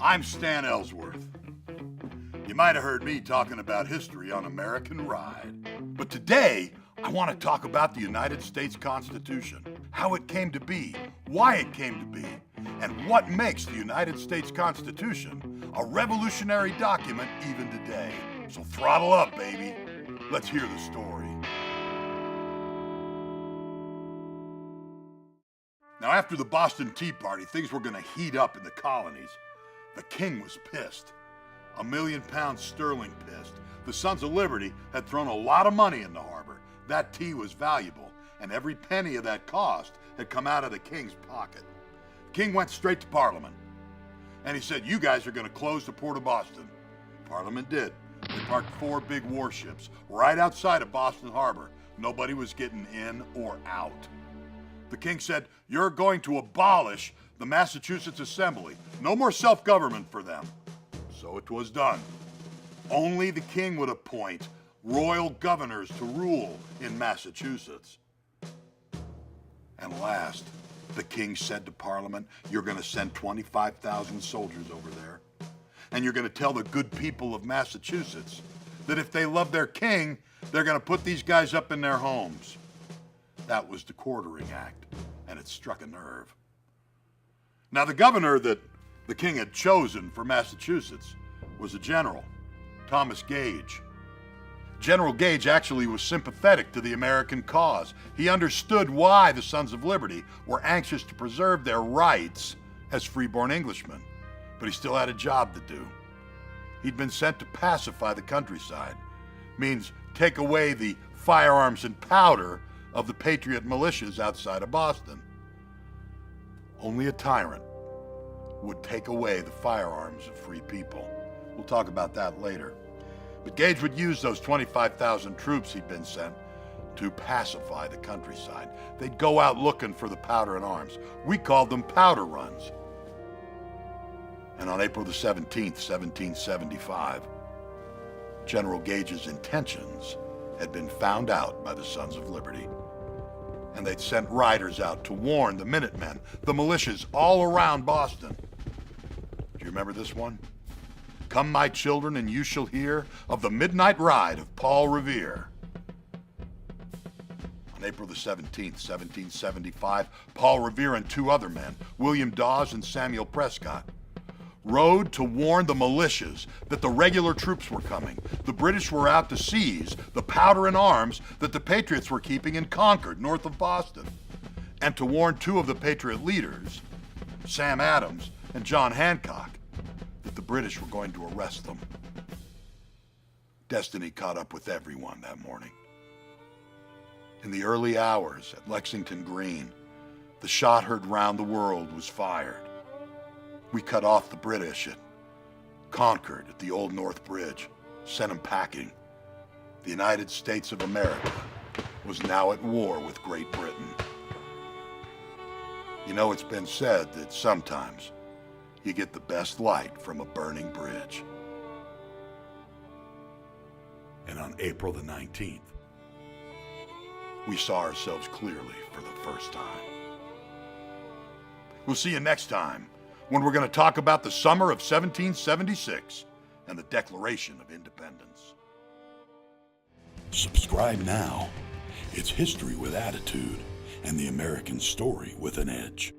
I'm Stan Ellsworth. You might have heard me talking about history on American Ride. But today, I want to talk about the United States Constitution, how it came to be, why it came to be, and what makes the United States Constitution a revolutionary document even today. So throttle up, baby. Let's hear the story. Now, after the Boston Tea Party, things were going to heat up in the colonies. The king was pissed. £1,000,000 sterling pissed. The Sons of Liberty had thrown a lot of money in the harbor. That tea was valuable, and every penny of that cost had come out of the king's pocket. The king went straight to Parliament, and he said, "You guys are going to close the port of Boston." Parliament did. They parked 4 big warships right outside of Boston Harbor. Nobody was getting in or out. The king said, "You're going to abolish the Massachusetts Assembly. No more self-government for them." So it was done. Only the king would appoint royal governors to rule in Massachusetts. And last, the king said to Parliament, "You're going to send 25,000 soldiers over there. And you're going to tell the good people of Massachusetts that if they love their king, they're going to put these guys up in their homes." That was the Quartering Act, and it struck a nerve. Now, the governor that the king had chosen for Massachusetts was a general, Thomas Gage. General Gage actually was sympathetic to the American cause. He understood why the Sons of Liberty were anxious to preserve their rights as freeborn Englishmen, but he still had a job to do. He'd been sent to pacify the countryside, means take away the firearms and powder of the patriot militias outside of Boston. Only a tyrant would take away the firearms of free people. We'll talk about that later. But Gage would use those 25,000 troops he'd been sent to pacify the countryside. They'd go out looking for the powder and arms. We called them powder runs. And on April the 17th, 1775, General Gage's intentions had been found out by the Sons of Liberty. And they'd sent riders out to warn the Minutemen, the militias all around Boston. Do you remember this one? "Come, my children, and you shall hear of the midnight ride of Paul Revere." On April the 17th, 1775, Paul Revere and 2 other men, William Dawes and Samuel Prescott, rode to warn the militias that the regular troops were coming. The British were out to seize the powder and arms that the Patriots were keeping in Concord, north of Boston, and to warn 2 of the Patriot leaders, Sam Adams and John Hancock, that the British were going to arrest them. Destiny caught up with everyone that morning. In the early hours at Lexington Green, the shot heard round the world was fired. We cut off the British at Concord at the Old North Bridge, sent them packing. The United States of America was now at war with Great Britain. You know, it's been said that sometimes you get the best light from a burning bridge. And on April the 19th, we saw ourselves clearly for the first time. We'll see you next time, when we're going to talk about the summer of 1776 and the Declaration of Independence. Subscribe now. It's history with attitude and the American story with an edge.